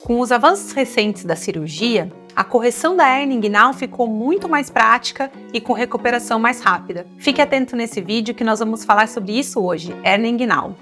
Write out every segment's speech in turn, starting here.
Com os avanços recentes da cirurgia, a correção da hérnia inguinal ficou muito mais prática e com recuperação mais rápida. Fique atento nesse vídeo que nós vamos falar sobre isso hoje, hérnia inguinal.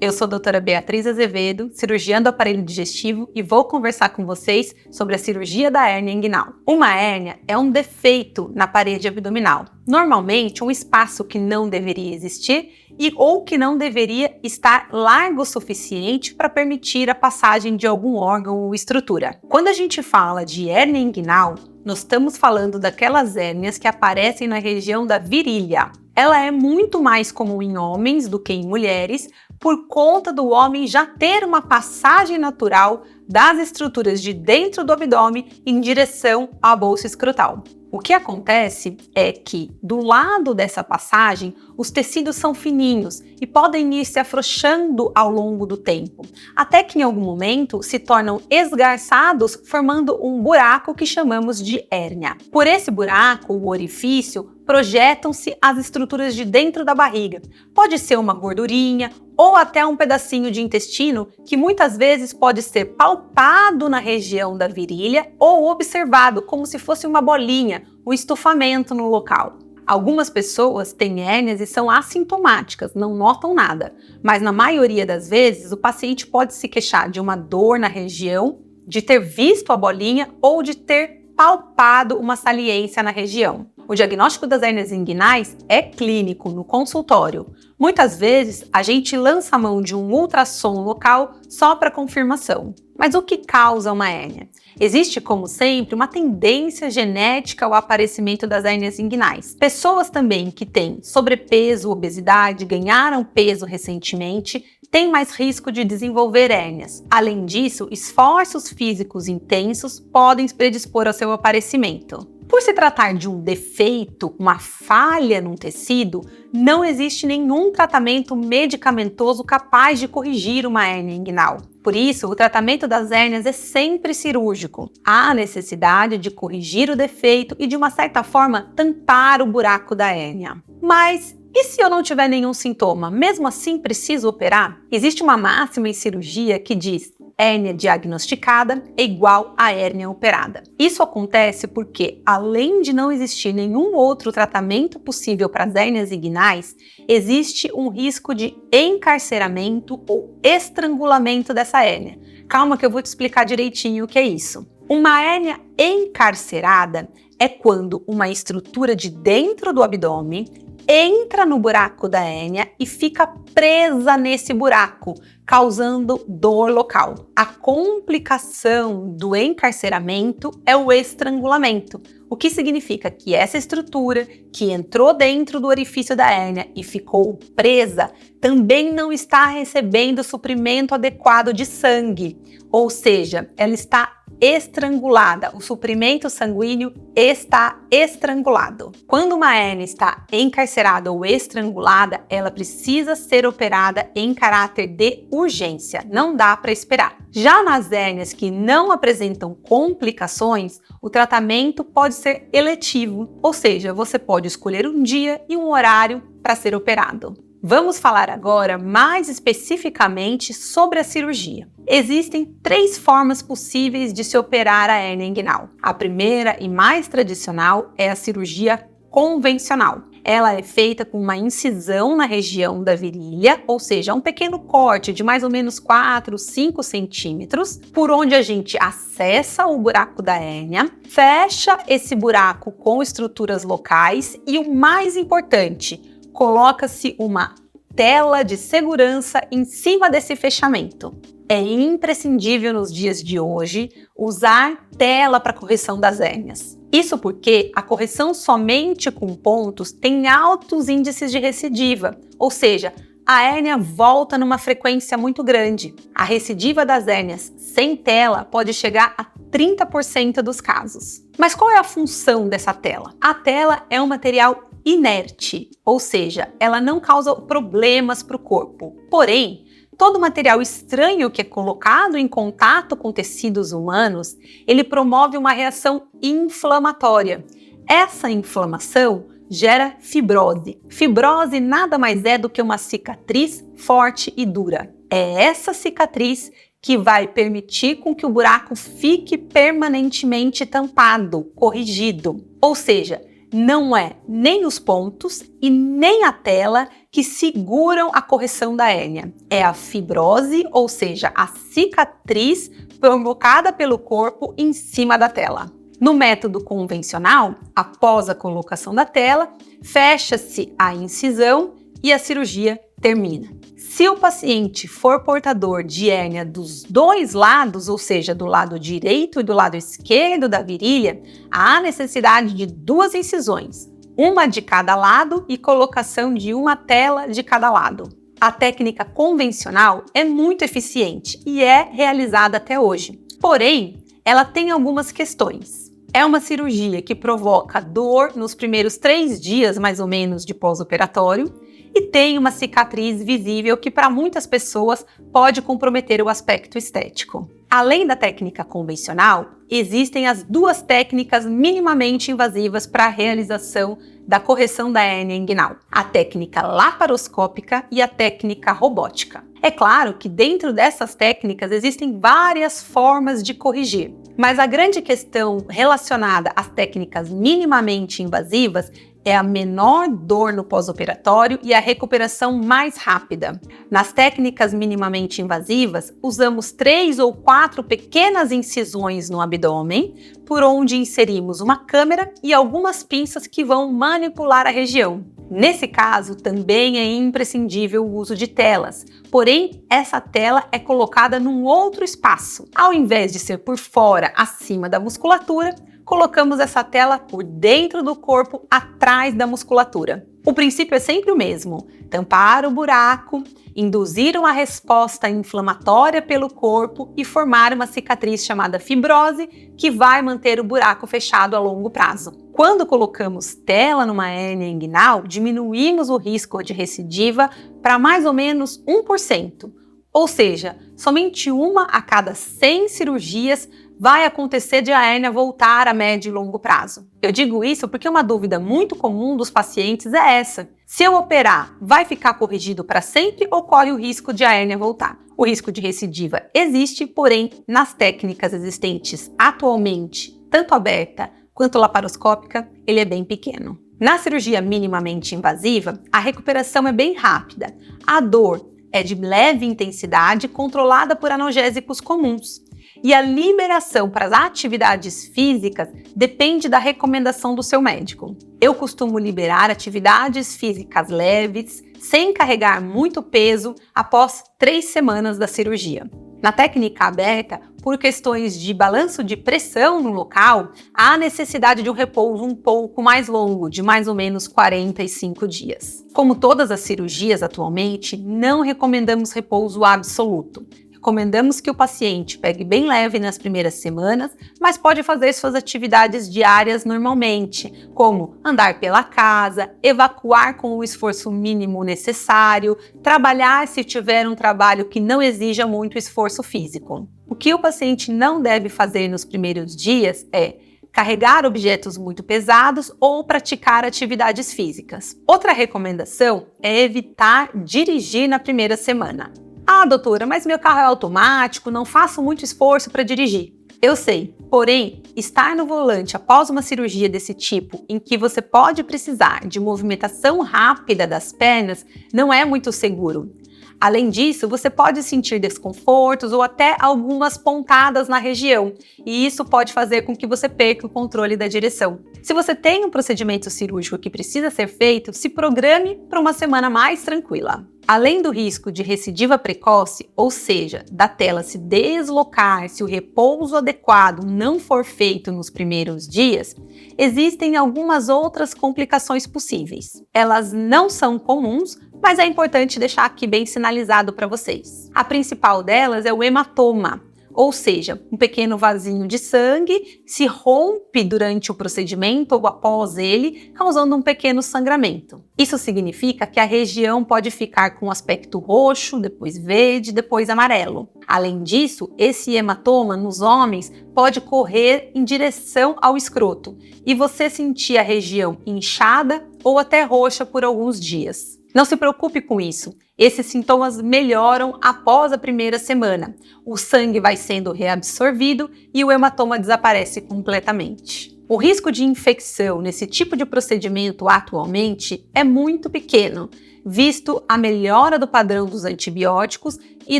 Eu sou a doutora Beatriz Azevedo, cirurgiã do aparelho digestivo, e vou conversar com vocês sobre a cirurgia da hérnia inguinal. Uma hérnia é um defeito na parede abdominal, normalmente um espaço que não deveria existir ou que não deveria estar largo o suficiente para permitir a passagem de algum órgão ou estrutura. Quando a gente fala de hérnia inguinal, nós estamos falando daquelas hérnias que aparecem na região da virilha. Ela é muito mais comum em homens do que em mulheres, por conta do homem já ter uma passagem natural das estruturas de dentro do abdômen em direção à bolsa escrotal. O que acontece é que, do lado dessa passagem, os tecidos são fininhos e podem ir se afrouxando ao longo do tempo, até que em algum momento se tornam esgarçados, formando um buraco que chamamos de hérnia. Por esse buraco, o orifício, projetam-se as estruturas de dentro da barriga. Pode ser uma gordurinha ou até um pedacinho de intestino que muitas vezes pode ser palpado na região da virilha ou observado como se fosse uma bolinha, um estufamento no local. Algumas pessoas têm hérnias e são assintomáticas, não notam nada, mas na maioria das vezes o paciente pode se queixar de uma dor na região, de ter visto a bolinha ou de ter palpado uma saliência na região. O diagnóstico das hérnias inguinais é clínico, no consultório. Muitas vezes, a gente lança a mão de um ultrassom local só para confirmação. Mas o que causa uma hérnia? Existe, como sempre, uma tendência genética ao aparecimento das hérnias inguinais. Pessoas também que têm sobrepeso, obesidade, ganharam peso recentemente, têm mais risco de desenvolver hérnias. Além disso, esforços físicos intensos podem predispor ao seu aparecimento. Por se tratar de um defeito, uma falha num tecido, não existe nenhum tratamento medicamentoso capaz de corrigir uma hérnia inguinal. Por isso, o tratamento das hérnias é sempre cirúrgico. Há a necessidade de corrigir o defeito e, de uma certa forma, tampar o buraco da hérnia. Mas e se eu não tiver nenhum sintoma? Mesmo assim, preciso operar? Existe uma máxima em cirurgia que diz: hérnia diagnosticada é igual a hérnia operada. Isso acontece porque, além de não existir nenhum outro tratamento possível para as hérnias inguinais, existe um risco de encarceramento ou estrangulamento dessa hérnia. Calma que eu vou te explicar direitinho o que é isso. Uma hérnia encarcerada é quando uma estrutura de dentro do abdômen entra no buraco da hérnia e fica presa nesse buraco, causando dor local. A complicação do encarceramento é o estrangulamento, o que significa que essa estrutura que entrou dentro do orifício da hérnia e ficou presa também não está recebendo suprimento adequado de sangue, ou seja, ela está estrangulada, o suprimento sanguíneo está estrangulado. Quando uma hérnia está encarcerada ou estrangulada, ela precisa ser operada em caráter de urgência, não dá para esperar. Já nas hérnias que não apresentam complicações, o tratamento pode ser eletivo, ou seja, você pode escolher um dia e um horário para ser operado. Vamos falar agora mais especificamente sobre a cirurgia. Existem 3 formas possíveis de se operar a hérnia inguinal. A primeira e mais tradicional é a cirurgia convencional. Ela é feita com uma incisão na região da virilha, ou seja, um pequeno corte de mais ou menos 4, 5 centímetros, por onde a gente acessa o buraco da hérnia, fecha esse buraco com estruturas locais e, o mais importante, coloca-se uma tela de segurança em cima desse fechamento. É imprescindível nos dias de hoje usar tela para correção das hérnias. Isso porque a correção somente com pontos tem altos índices de recidiva, ou seja, a hérnia volta numa frequência muito grande. A recidiva das hérnias sem tela pode chegar a 30% dos casos. Mas qual é a função dessa tela? A tela é um material inerte, ou seja, ela não causa problemas para o corpo. Porém, todo material estranho que é colocado em contato com tecidos humanos, ele promove uma reação inflamatória. Essa inflamação gera fibrose. Fibrose nada mais é do que uma cicatriz forte e dura. É essa cicatriz que vai permitir com que o buraco fique permanentemente tampado, corrigido. Ou seja, não é nem os pontos e nem a tela que seguram a correção da hérnia. É a fibrose, ou seja, a cicatriz provocada pelo corpo em cima da tela. No método convencional, após a colocação da tela, fecha-se a incisão e a cirurgia termina. Se o paciente for portador de hérnia dos dois lados, ou seja, do lado direito e do lado esquerdo da virilha, há necessidade de 2 incisões, uma de cada lado e colocação de uma tela de cada lado. A técnica convencional é muito eficiente e é realizada até hoje. Porém, ela tem algumas questões. É uma cirurgia que provoca dor nos primeiros 3 dias, mais ou menos, de pós-operatório, e tem uma cicatriz visível que para muitas pessoas pode comprometer o aspecto estético. Além da técnica convencional, existem as 2 técnicas minimamente invasivas para a realização da correção da hérnia inguinal, a técnica laparoscópica e a técnica robótica. É claro que dentro dessas técnicas existem várias formas de corrigir, mas a grande questão relacionada às técnicas minimamente invasivas é a menor dor no pós-operatório e a recuperação mais rápida. Nas técnicas minimamente invasivas, usamos 3 ou 4 pequenas incisões no abdômen, por onde inserimos uma câmera e algumas pinças que vão manipular a região. Nesse caso, também é imprescindível o uso de telas, porém, essa tela é colocada num outro espaço. Ao invés de ser por fora, acima da musculatura, colocamos essa tela por dentro do corpo, atrás da musculatura. O princípio é sempre o mesmo: tampar o buraco, induzir uma resposta inflamatória pelo corpo e formar uma cicatriz chamada fibrose, que vai manter o buraco fechado a longo prazo. Quando colocamos tela numa hérnia inguinal, diminuímos o risco de recidiva para mais ou menos 1%. Ou seja, somente 1 a cada 100 cirurgias vai acontecer de a hérnia voltar a médio e longo prazo. Eu digo isso porque uma dúvida muito comum dos pacientes é essa: se eu operar, vai ficar corrigido para sempre ou corre o risco de a hérnia voltar? O risco de recidiva existe, porém, nas técnicas existentes atualmente, tanto aberta quanto laparoscópica, ele é bem pequeno. Na cirurgia minimamente invasiva, a recuperação é bem rápida. A dor é de leve intensidade, controlada por analgésicos comuns. E a liberação para as atividades físicas depende da recomendação do seu médico. Eu costumo liberar atividades físicas leves, sem carregar muito peso, após 3 semanas da cirurgia. Na técnica aberta, por questões de balanço de pressão no local, há necessidade de um repouso um pouco mais longo, de mais ou menos 45 dias. Como todas as cirurgias atualmente, não recomendamos repouso absoluto. Recomendamos que o paciente pegue bem leve nas primeiras semanas, mas pode fazer suas atividades diárias normalmente, como andar pela casa, evacuar com o esforço mínimo necessário, trabalhar se tiver um trabalho que não exija muito esforço físico. O que o paciente não deve fazer nos primeiros dias é carregar objetos muito pesados ou praticar atividades físicas. Outra recomendação é evitar dirigir na primeira semana. Ah, doutora, mas meu carro é automático, não faço muito esforço para dirigir. Eu sei, porém, estar no volante após uma cirurgia desse tipo, em que você pode precisar de movimentação rápida das pernas, não é muito seguro. Além disso, você pode sentir desconfortos ou até algumas pontadas na região, e isso pode fazer com que você perca o controle da direção. Se você tem um procedimento cirúrgico que precisa ser feito, se programe para uma semana mais tranquila. Além do risco de recidiva precoce, ou seja, da tela se deslocar se o repouso adequado não for feito nos primeiros dias, existem algumas outras complicações possíveis. Elas não são comuns, mas é importante deixar aqui bem sinalizado para vocês. A principal delas é o hematoma. ou seja, um pequeno vasinho de sangue se rompe durante o procedimento ou após ele, causando um pequeno sangramento. Isso significa que a região pode ficar com aspecto roxo, depois verde, depois amarelo. Além disso, esse hematoma nos homens pode correr em direção ao escroto e você sentir a região inchada ou até roxa por alguns dias. Não se preocupe com isso, esses sintomas melhoram após a primeira semana. O sangue vai sendo reabsorvido e o hematoma desaparece completamente. O risco de infecção nesse tipo de procedimento atualmente é muito pequeno, visto a melhora do padrão dos antibióticos e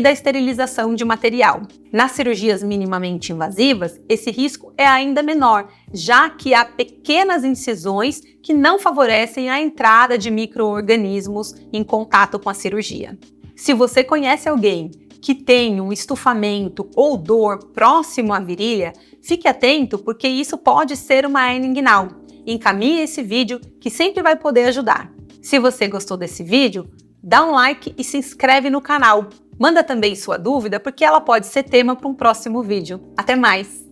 da esterilização de material. Nas cirurgias minimamente invasivas, esse risco é ainda menor, já que há pequenas incisões que não favorecem a entrada de micro-organismos em contato com a cirurgia. Se você conhece alguém que tem um estufamento ou dor próximo à virilha, fique atento porque isso pode ser uma hérnia inguinal. Encaminhe esse vídeo que sempre vai poder ajudar. Se você gostou desse vídeo, dá um like e se inscreve no canal. Manda também sua dúvida porque ela pode ser tema para um próximo vídeo. Até mais!